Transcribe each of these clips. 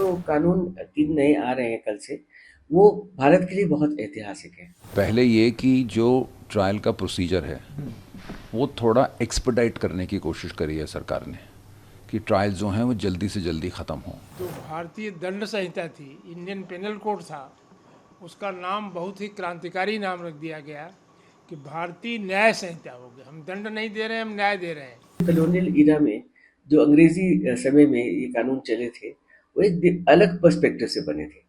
जो कानून 3 नए आ रहे हैं कल से, वो भारत के लिए बहुत ऐतिहासिक है। पहले ये कि जो ट्रायल का प्रोसीजर है वो थोड़ा एक्सपेडाइट करने की कोशिश करी है सरकार ने कि ट्रायल जो हैं वो जल्दी से जल्दी ख़त्म हों। जो भारतीय दंड संहिता थी, इंडियन पेनल कोड था, उसका नाम बहुत ही क्रांतिकारी नाम रख दिया गया कि भारतीय न्याय संहिता हो गया। हम दंड नहीं दे रहे हैं, हम न्याय दे रहे हैं। कॉलोनियल ईरा में जो अंग्रेजी समय में ये कानून चले थे, वो एक अलग पर्सपेक्टिव से बने थे।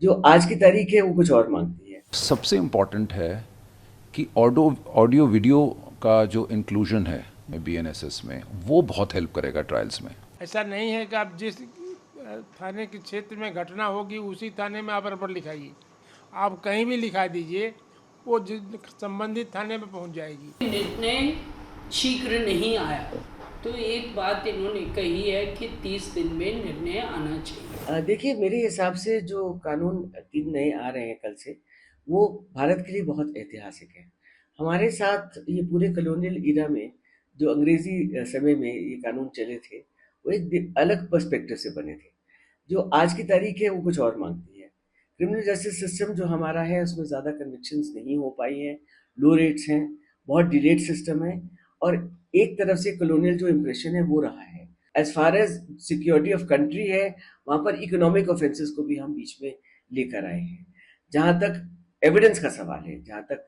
जो आज की तारीख है वो कुछ और मांगती है। सबसे इम्पॉर्टेंट है कि ऑडियो वीडियो का जो इंक्लूजन है बीएनएसएस में वो बहुत हेल्प करेगा ट्रायल्स में। ऐसा नहीं है कि आप जिस थाने के क्षेत्र में घटना होगी उसी थाने में आप रिपोर्ट लिखाइए। आप कहीं भी लिखा दीजिए, वो संबंधित थाने में पहुंच जाएगी। निर्णय शीघ्र नहीं आया तो एक बात इन्होंने कही है कि 30 दिन में निर्णय आना चाहिए। देखिए, मेरे हिसाब से जो कानून 3 नए आ रहे हैं कल से, वो भारत के लिए बहुत ऐतिहासिक है। हमारे साथ ये पूरे कॉलोनियल ईरा में जो अंग्रेजी समय में ये कानून चले थे, वो एक अलग पर्सपेक्टिव से बने थे। जो आज की तारीख है वो कुछ और मांगती है। क्रिमिनल जस्टिस सिस्टम जो हमारा है उसमें ज़्यादा कन्विक्शंस नहीं हो पाई हैं, लो रेट्स हैं, बहुत डिलेड सिस्टम है, और एक तरफ से कॉलोनियल जो इम्प्रेशन है वो रहा है। As far as security of country है, वहाँ पर इकोनॉमिक ऑफेंसेस को भी हम बीच में लेकर आए हैं। जहाँ तक एविडेंस का सवाल है, जहाँ तक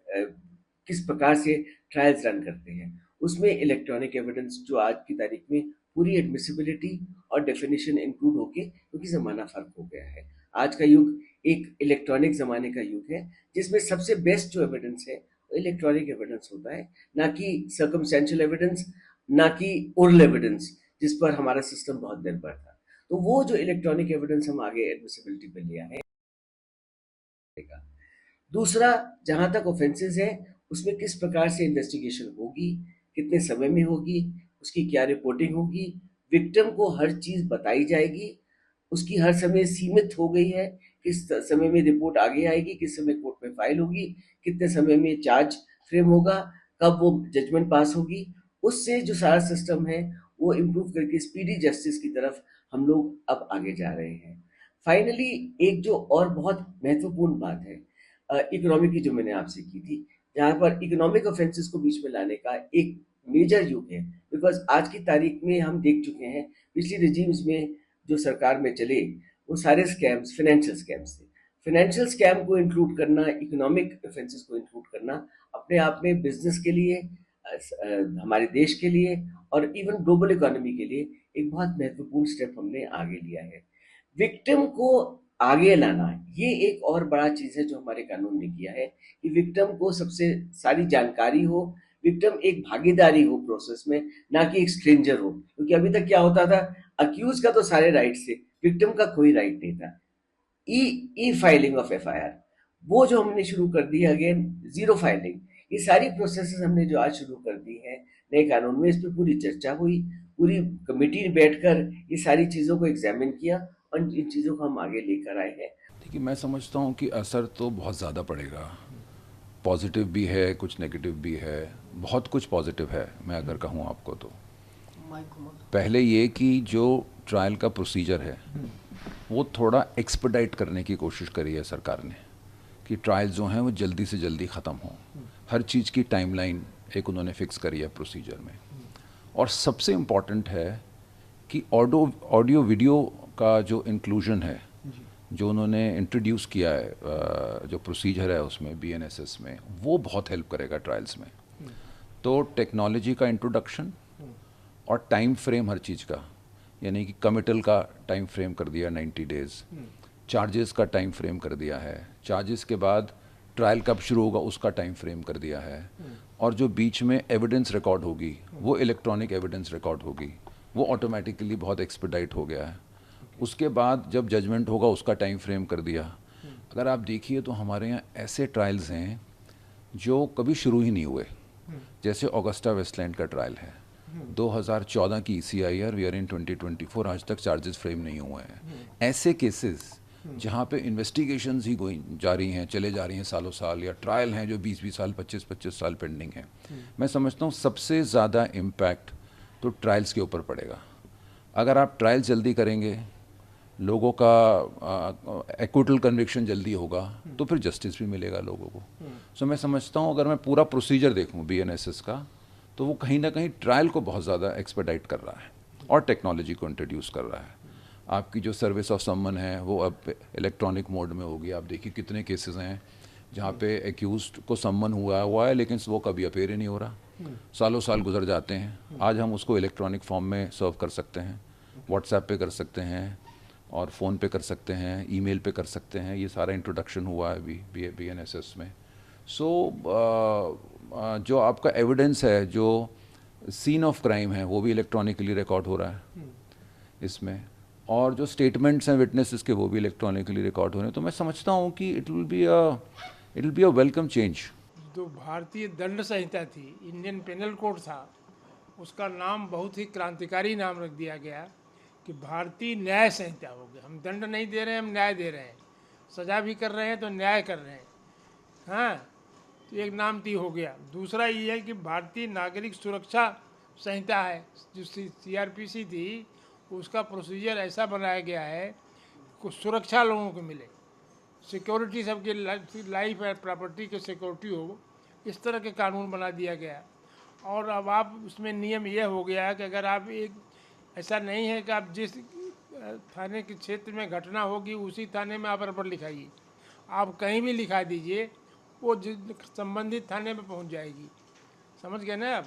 किस प्रकार से ट्रायल्स रन करते हैं, उसमें इलेक्ट्रॉनिक एविडेंस जो आज की तारीख में पूरी एडमिसिबिलिटी और डेफिनेशन इंक्लूड होके, क्योंकि ज़माना फ़र्क हो गया है। आज का युग एक इलेक्ट्रॉनिक ज़माने का युग है, जिसमें सबसे बेस्ट जो एविडेंस है वो इलेक्ट्रॉनिक एविडेंस होता है, ना कि सर्कमस्टेंशियल एविडेंस, ना कि ओरल एविडेंस, जिस पर हमारा सिस्टम बहुत निर्भर था। तो वो जो इलेक्ट्रॉनिक एविडेंस हम आगे एडमिसिबिलिटी पे लिया है। दूसरा, जहाँ तक ऑफेंसेस है, उसमें किस प्रकार से इन्वेस्टिगेशन होगी, कितने समय में होगी, उसकी क्या रिपोर्टिंग होगी, विक्टिम को हर चीज़ बताई जाएगी, उसकी हर समय सीमित हो गई है, किस समय में रिपोर्ट आगे आएगी, किस समय कोर्ट में फाइल होगी, कितने समय में चार्ज फ्रेम होगा, कब वो जजमेंट पास होगी। उससे जो सारा सिस्टम है वो इम्प्रूव करके स्पीडी जस्टिस की तरफ हम लोग अब आगे जा रहे हैं। फाइनली, एक जो और बहुत महत्वपूर्ण बात है इकोनॉमी की, जो मैंने आपसे की थी, जहाँ पर इकोनॉमिक ऑफेंसेस को बीच में लाने का एक मेजर युग है। बिकॉज आज की तारीख में हम देख चुके हैं पिछली रिजीम्स में जो सरकार में चले, वो सारे स्कैम्स फाइनेंशियल स्कैम्स थे। फाइनेंशियल स्कैम को इंक्लूड करना, इकोनॉमिक ऑफेंसेस को इंक्लूड करना, अपने आप में बिजनेस के लिए, हमारे देश के लिए और इवन ग्लोबल इकोनॉमी के लिए एक बहुत महत्वपूर्ण स्टेप हमने आगे लिया है। विक्टिम को आगे लाना, ये एक और बड़ा चीज़ है जो हमारे कानून ने किया है कि विक्टिम को सबसे सारी जानकारी हो, विक्टिम एक भागीदारी हो प्रोसेस में, ना कि एक स्ट्रेंजर हो। क्योंकि अभी तक क्या होता था, अक्यूज का तो सारे राइट्स थे, विक्टिम का कोई राइट नहीं था। ई ई फाइलिंग ऑफ एफआईआर, वो जो हमने शुरू कर दी, अगेन जीरो फाइलिंग, ये सारी प्रोसेसेस हमने जो आज शुरू कर दी है नए कानून में, इस पर पूरी चर्चा हुई, पूरी कमेटी बैठकर ये सारी चीज़ों को एग्जामिन किया और इन चीज़ों को हम आगे लेकर आए हैं। देखिए, मैं समझता हूँ कि असर तो बहुत ज़्यादा पड़ेगा। पॉजिटिव भी है, कुछ नेगेटिव भी है, बहुत कुछ पॉजिटिव है मैं अगर कहूँ आपको तो। पहले ये कि जो ट्रायल का प्रोसीजर है वो थोड़ा एक्सपेडाइट करने की कोशिश करी है सरकार ने कि ट्रायल जो हैं वो जल्दी से जल्दी ख़त्म हों। हर चीज़ की टाइमलाइन एक उन्होंने फिक्स करी है प्रोसीजर में। और सबसे इम्पॉर्टेंट है कि ऑडियो वीडियो का जो इंक्लूजन है, जो उन्होंने इंट्रोड्यूस किया है, जो प्रोसीजर है उसमें बीएनएसएस में, वो बहुत हेल्प करेगा ट्रायल्स में। तो टेक्नोलॉजी का इंट्रोडक्शन और टाइम फ्रेम हर चीज़ का, यानी कि कमिटल का टाइम फ्रेम कर दिया 90 डेज़, चार्जेस का टाइम फ्रेम कर दिया है, चार्जेस के बाद ट्रायल कब शुरू होगा उसका टाइम फ्रेम कर दिया है, और जो बीच में एविडेंस रिकॉर्ड होगी वो इलेक्ट्रॉनिक एविडेंस रिकॉर्ड होगी, वो ऑटोमेटिकली बहुत एक्सपेडाइट हो गया है। उसके बाद जब जजमेंट होगा उसका टाइम फ्रेम कर दिया। अगर आप देखिए तो हमारे यहाँ ऐसे ट्रायल्स हैं जो कभी शुरू ही नहीं हुए, जैसे ऑगस्टा वेस्टलैंड का ट्रायल है 2014 की ECIR, वी आर इन 2024, आज तक चार्जेस फ्रेम नहीं हुए हैं। ऐसे केसेस जहाँ पे इन्वेस्टिगेशंस ही गोइंग जारी हैं, चले जा रही हैं सालों साल, या ट्रायल हैं जो 20-20 साल 25-25 साल पेंडिंग हैं, मैं समझता हूँ सबसे ज़्यादा इम्पैक्ट तो ट्रायल्स के ऊपर पड़ेगा। अगर आप ट्रायल जल्दी करेंगे लोगों का एक्विटल कन्विक्शन जल्दी होगा, तो फिर जस्टिस भी मिलेगा लोगों को। सो मैं समझता हूँ अगर मैं पूरा प्रोसीजर देखूँ BNSS का, तो वो कहीं ना कहीं ट्रायल को बहुत ज़्यादा एक्सपेडाइट कर रहा है और टेक्नोलॉजी को इंट्रोड्यूस कर रहा है। आपकी जो सर्विस ऑफ समन है वो अब इलेक्ट्रॉनिक मोड में होगी। आप देखिए कितने केसेस हैं जहाँ पे एक्यूज्ड को सम्मन हुआ है लेकिन वो कभी अपेयर ही नहीं हो रहा, सालों साल गुजर जाते हैं। आज हम उसको इलेक्ट्रॉनिक फॉर्म में सर्व कर सकते हैं, व्हाट्सएप पे कर सकते हैं और फ़ोन पे कर सकते हैं, ईमेल पे कर सकते हैं। ये सारा इंट्रोडक्शन हुआ है अभी BNSS में। सो जो आपका एविडेंस है, जो सीन ऑफ क्राइम है, वो भी इलेक्ट्रॉनिकली रिकॉर्ड हो रहा है इसमें, और जो स्टेटमेंट्स हैं विटनेसेस के वो भी इलेक्ट्रॉनिकली रिकॉर्ड हो रहे हैं। तो मैं समझता हूँ कि it will be a welcome change. जो भारतीय दंड संहिता थी, इंडियन पेनल कोड था, उसका नाम बहुत ही क्रांतिकारी नाम रख दिया गया कि भारतीय न्याय संहिता हो गया। हम दंड नहीं दे रहे हैं, हम न्याय दे रहे हैं। सजा भी कर रहे हैं तो न्याय कर रहे हैं। हाँ, तो एक नाम ती हो गया। दूसरा ये है कि भारतीय नागरिक सुरक्षा संहिता है, जो CRPC थी, उसका प्रोसीजर ऐसा बनाया गया है कि सुरक्षा लोगों को मिले, सिक्योरिटी सबके लाइफ एंड प्रॉपर्टी की सिक्योरिटी हो, इस तरह के कानून बना दिया गया। और अब आप उसमें नियम यह हो गया है कि अगर आप ऐसा नहीं है कि आप जिस थाने के क्षेत्र में घटना होगी उसी थाने में आप रिपोर्ट लिखाइए, आप कहीं भी लिखा दीजिए, वो संबंधित थाने में पहुंच जाएगी। समझ गए ना आप?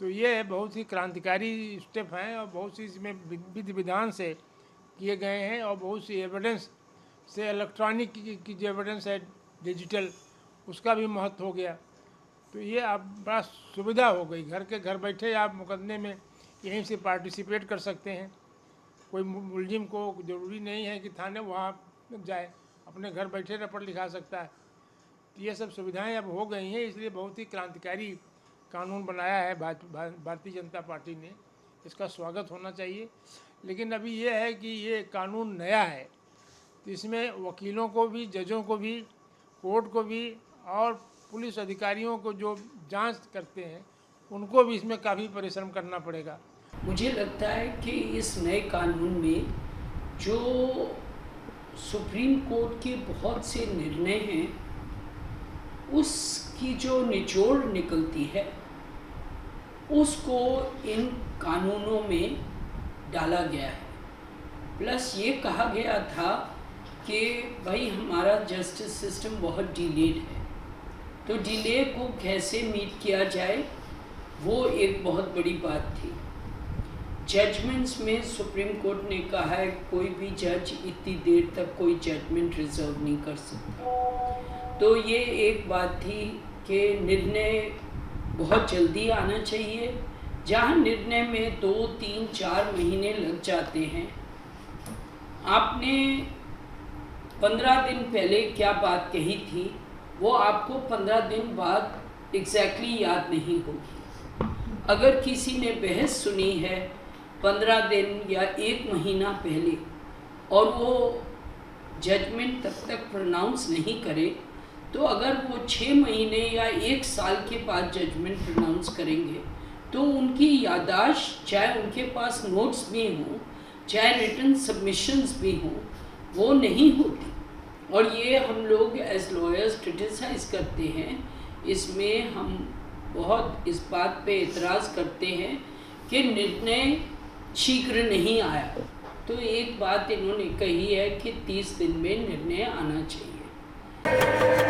तो ये बहुत ही क्रांतिकारी स्टेप हैं और बहुत सी इसमें विधि विधान से किए गए हैं और बहुत सी एविडेंस से, इलेक्ट्रॉनिक की जो एविडेंस है डिजिटल, उसका भी महत्व हो गया। तो ये आप बड़ा सुविधा हो गई, घर के घर बैठे आप मुकदमे में यहीं से पार्टिसिपेट कर सकते हैं। कोई मुलजिम को ज़रूरी नहीं है कि थाने वहाँ जाए, अपने घर बैठे रिपोर्ट लिखा सकता है। तो ये सब सुविधाएं अब हो गई हैं, इसलिए बहुत ही क्रांतिकारी कानून बनाया है भारतीय जनता पार्टी ने। इसका स्वागत होना चाहिए। लेकिन अभी ये है कि ये कानून नया है, तो इसमें वकीलों को भी, जजों को भी, कोर्ट को भी और पुलिस अधिकारियों को जो जांच करते हैं उनको भी इसमें काफ़ी परिश्रम करना पड़ेगा। मुझे लगता है कि इस नए कानून में जो सुप्रीम कोर्ट के बहुत से निर्णय हैं, उसकी जो निचोड़ निकलती है उसको इन कानूनों में डाला गया है। प्लस ये कहा गया था कि भाई हमारा जस्टिस सिस्टम बहुत डिलेड है, तो डिले को कैसे मीट किया जाए, वो एक बहुत बड़ी बात थी। जजमेंट्स में सुप्रीम कोर्ट ने कहा है कोई भी जज इतनी देर तक कोई जजमेंट रिजर्व नहीं कर सकता। तो ये एक बात थी कि निर्णय बहुत जल्दी आना चाहिए। जहाँ निर्णय में 2, 3, 4 महीने लग जाते हैं, आपने 15 दिन पहले क्या बात कही थी वो आपको 15 दिन बाद एग्जैक्टली याद नहीं होगी। अगर किसी ने बहस सुनी है 15 दिन या 1 महीना पहले और वो जजमेंट तब तक प्रोनाउंस नहीं करे, तो अगर वो 6 महीने या 1 साल के बाद जजमेंट प्रोनाउंस करेंगे तो उनकी याददाश्त, चाहे उनके पास नोट्स भी हों, चाहे रिटन सबमिशंस भी हों, वो नहीं होती। और ये हम लोग एज लॉयर्स क्रिटिसाइज़ करते हैं। इसमें हम बहुत इस बात पे एतराज़ करते हैं कि निर्णय शीघ्र नहीं आया। तो एक बात इन्होंने कही है कि 30 दिन में निर्णय आना चाहिए।